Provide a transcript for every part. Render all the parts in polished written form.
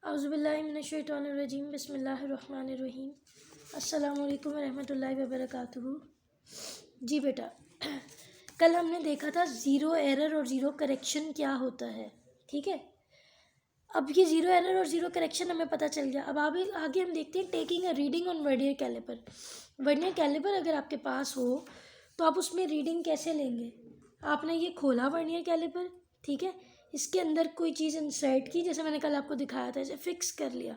औज़ुबिल्लाहि मिनश्शैतानिर्रजीम बिस्मिल्लाहिर्रहमानिर्रहीम अस्सलामु अलैकुम रहमतुल्लाहि व बरकातुहू। जी बेटा, कल हमने देखा था ज़ीरो एरर और ज़ीरो करेक्शन क्या होता है। ठीक है, अब ये ज़ीरो एरर और ज़ीरो करेक्शन हमें पता चल गया। अब आगे हम देखते हैं taking a reading on vernier caliper. Vernier caliper अगर आपके पास हो तो आप उसमें रीडिंग कैसे लेंगे। आपने ये खोला वर्नियर कैलिपर, ठीक है, इसके अंदर कोई चीज़ इंसर्ट की, जैसे मैंने कल आपको दिखाया था, इसे फिक्स कर लिया।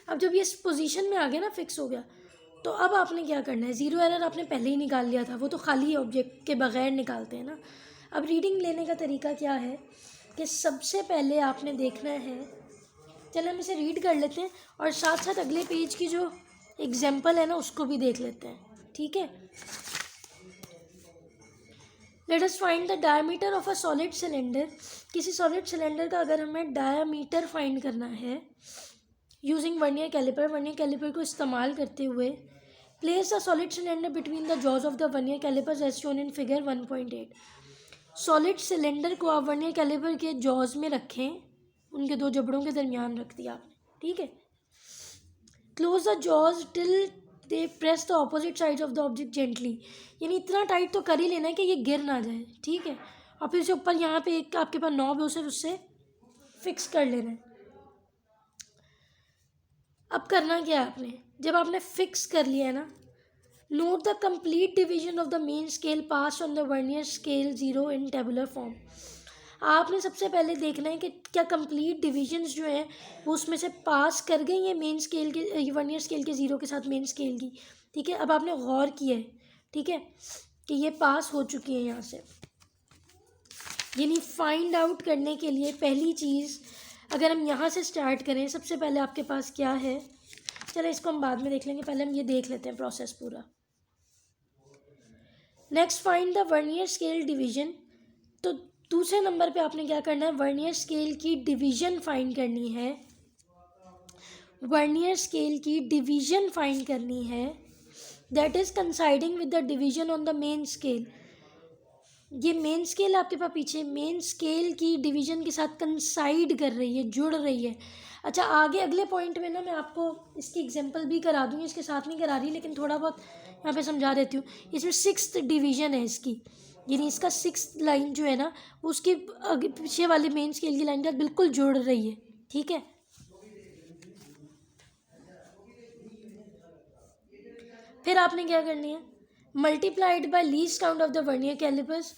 अब जब ये इस पोजीशन में आ गया ना, फिक्स हो गया, तो अब आपने क्या करना है। ज़ीरो एरर आपने पहले ही निकाल लिया था, वो तो खाली ऑब्जेक्ट के बगैर निकालते हैं ना। अब रीडिंग लेने का तरीका क्या है कि सबसे पहले आपने देखना है, चलो हम इसे रीड कर लेते हैं और साथ साथ अगले पेज की जो एग्जाम्पल है ना उसको भी देख लेते हैं। ठीक है, let us find the diameter of a solid cylinder. किसी सॉलिड सिलेंडर का अगर हमें डायमीटर फाइंड करना है using vernier caliper, vernier caliper को इस्तेमाल करते हुए, place the solid cylinder between the jaws of the vernier caliper as shown in figure 1.8। Solid cylinder को आप वर्नियर कैलिपर के जॉज में रखें, उनके दो जबड़ों के दरमियान रख दिया आपने। ठीक है, close the jaws till they press the opposite sides of the object gently, यानी इतना टाइट तो कर ही लेना है कि ये गिर ना जाए। ठीक है, और फिर से ऊपर यहाँ पे एक आपके पास नॉब है, उसे उससे फिक्स कर लेना है। अब करना क्या है आपने, जब आपने फिक्स कर लिया है ना, note the complete division of the main scale pass on the vernier scale zero in tabular form. आपने सबसे पहले देखना है कि क्या कंप्लीट डिविजन्स जो हैं वो उसमें से पास कर गई हैं मेन स्केल के, वर्नियर स्केल के ज़ीरो के साथ मेन स्केल की। ठीक है, अब आपने गौर किया है, ठीक है, कि ये पास हो चुकी है यहाँ से। यानी फाइंड आउट करने के लिए पहली चीज़, अगर हम यहाँ से स्टार्ट करें, सबसे पहले आपके पास क्या है, चलो इसको हम बाद में देख लेंगे, पहले हम ये देख लेते हैं प्रोसेस पूरा। Next find the vernier scale division. तो दूसरे नंबर पे आपने क्या करना है, वर्नियर स्केल की डिवीजन फाइंड करनी है। वर्नियर स्केल की डिवीजन फाइंड करनी है, that is coinciding with the division on the main scale. ये मेन स्केल आपके पास पीछे मेन स्केल की डिवीजन के साथ कंसाइड कर रही है, जुड़ रही है। अच्छा, आगे अगले पॉइंट में ना मैं आपको इसकी एग्जांपल भी करा दूंगी, इसके साथ नहीं करा रही, लेकिन थोड़ा बहुत यहाँ पे समझा देती हूँ। इसमें सिक्स्थ डिवीजन है इसकी, यानी इसका सिक्स्थ लाइन जो है ना वो उसकी आगे पीछे वाले मेन स्केल की लाइन के साथ बिल्कुल जुड़ रही है। ठीक है, फिर आपने क्या करनी है, multiplied by least count of the vernier calipers.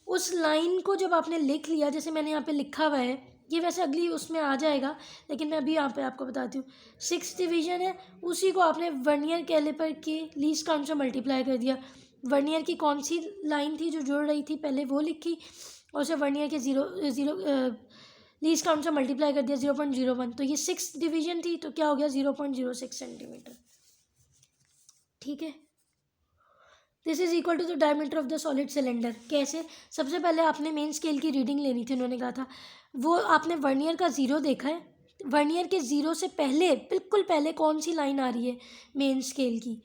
उस लाइन को जब आपने लिख लिया, जैसे मैंने यहाँ पे लिखा हुआ है, ये वैसे अगली उसमें आ जाएगा, लेकिन मैं अभी यहाँ पे आपको बताती हूँ। सिक्स डिवीजन है, उसी को आपने वर्नियर कैलिपर के लीस्ट काउंट से मल्टीप्लाई कर दिया। वर्नियर की कौन सी लाइन थी जो जुड़ रही थी पहले वो लिखी, और उसे वर्नियर के ज़ीरो लीस्ट काउंट से मल्टीप्लाई कर दिया 0.01। तो ये सिक्स डिवीजन थी, तो क्या हो गया 0.06 सेंटीमीटर। ठीक है, this is equal to the diameter of the solid cylinder. कैसे, सबसे पहले आपने मेन स्केल की रीडिंग लेनी थी, उन्होंने कहा था वो आपने वर्नियर का ज़ीरो देखा है, वर्नियर के ज़ीरो से पहले बिल्कुल पहले कौन सी लाइन आ रही है मेन स्केल की।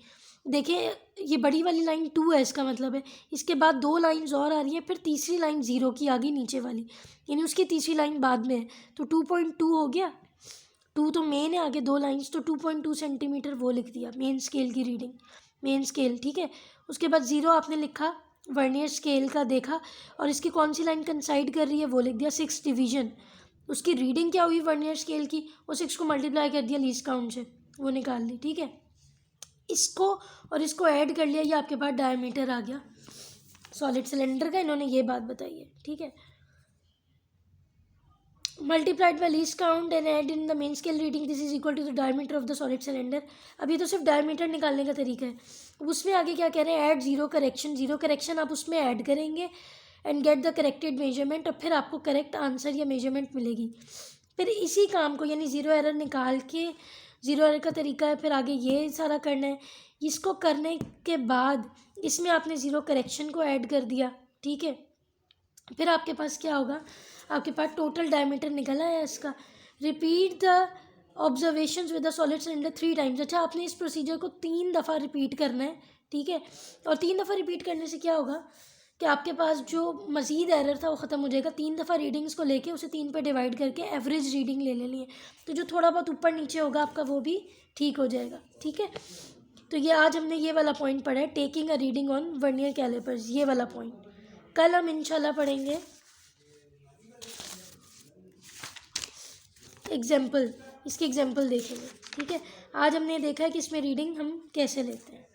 देखिए, ये बड़ी वाली लाइन 2 है, इसका मतलब है इसके बाद दो लाइंस और आ रही हैं, फिर तीसरी लाइन ज़ीरो की आ गई नीचे वाली, यानी उसकी तीसरी लाइन बाद में है, तो 2.2 हो गया। 2 तो मेन है, आगे दो लाइंस, तो 2.2 सेंटीमीटर वो लिख दिया मेन स्केल की रीडिंग, मेन स्केल। ठीक है, उसके बाद ज़ीरो आपने लिखा, वर्नियर स्केल का देखा, और इसकी कौन सी लाइन कंसाइड कर रही है वो लिख दिया, सिक्स डिवीजन। उसकी रीडिंग क्या हुई वर्नियर स्केल की, वो सिक्स को मल्टीप्लाई कर दिया लीस्ट काउंट से, वो निकाल ली। ठीक है, इसको और इसको ऐड कर लिया, ये आपके पास डायमीटर आ गया सॉलिड सिलेंडर का, इन्होंने ये बात बताई है। ठीक है, multiplied by least count and add in the main scale reading, this is equal to the diameter of the solid cylinder. अब ये तो सिर्फ डायमीटर निकालने का तरीका है, उसमें आगे क्या कह रहे हैं, add zero correction. Zero correction आप उसमें ऐड करेंगे and get the corrected measurement, और फिर आपको करेक्ट आंसर या मेजरमेंट मिलेगी। फिर इसी काम को, यानी ज़ीरो एरर निकाल के, ज़ीरो एरर का तरीका है, फिर आगे ये सारा करना है। इसको करने के बाद इसमें आपने ज़ीरो करेक्शन को ऐड कर दिया। ठीक है, फिर आपके पास क्या होगा, आपके पास टोटल डायमीटर निकल आया इसका। Repeat the observations with the solid cylinder 3 times. अच्छा, आपने इस प्रोसीजर को 3 दफ़ा रिपीट करना है। ठीक है, और 3 दफ़ा रिपीट करने से क्या होगा कि आपके पास जो मज़ीद एरर था वो ख़त्म हो जाएगा। 3 दफ़ा रीडिंग्स को लेके उसे 3 पे डिवाइड करके एवरेज रीडिंग ले लेनी है, तो जो थोड़ा बहुत ऊपर नीचे होगा आपका वो भी ठीक हो जाएगा। ठीक है, तो ये आज हमने ये वाला पॉइंट पढ़ा है, taking a reading on vernier calipers, ये वाला पॉइंट। कल हम इंशाल्लाह पढ़ेंगे एग्जाम्पल, इसकी एग्जाम्पल देखेंगे। ठीक है, आज हमने देखा है कि इसमें रीडिंग हम कैसे लेते हैं।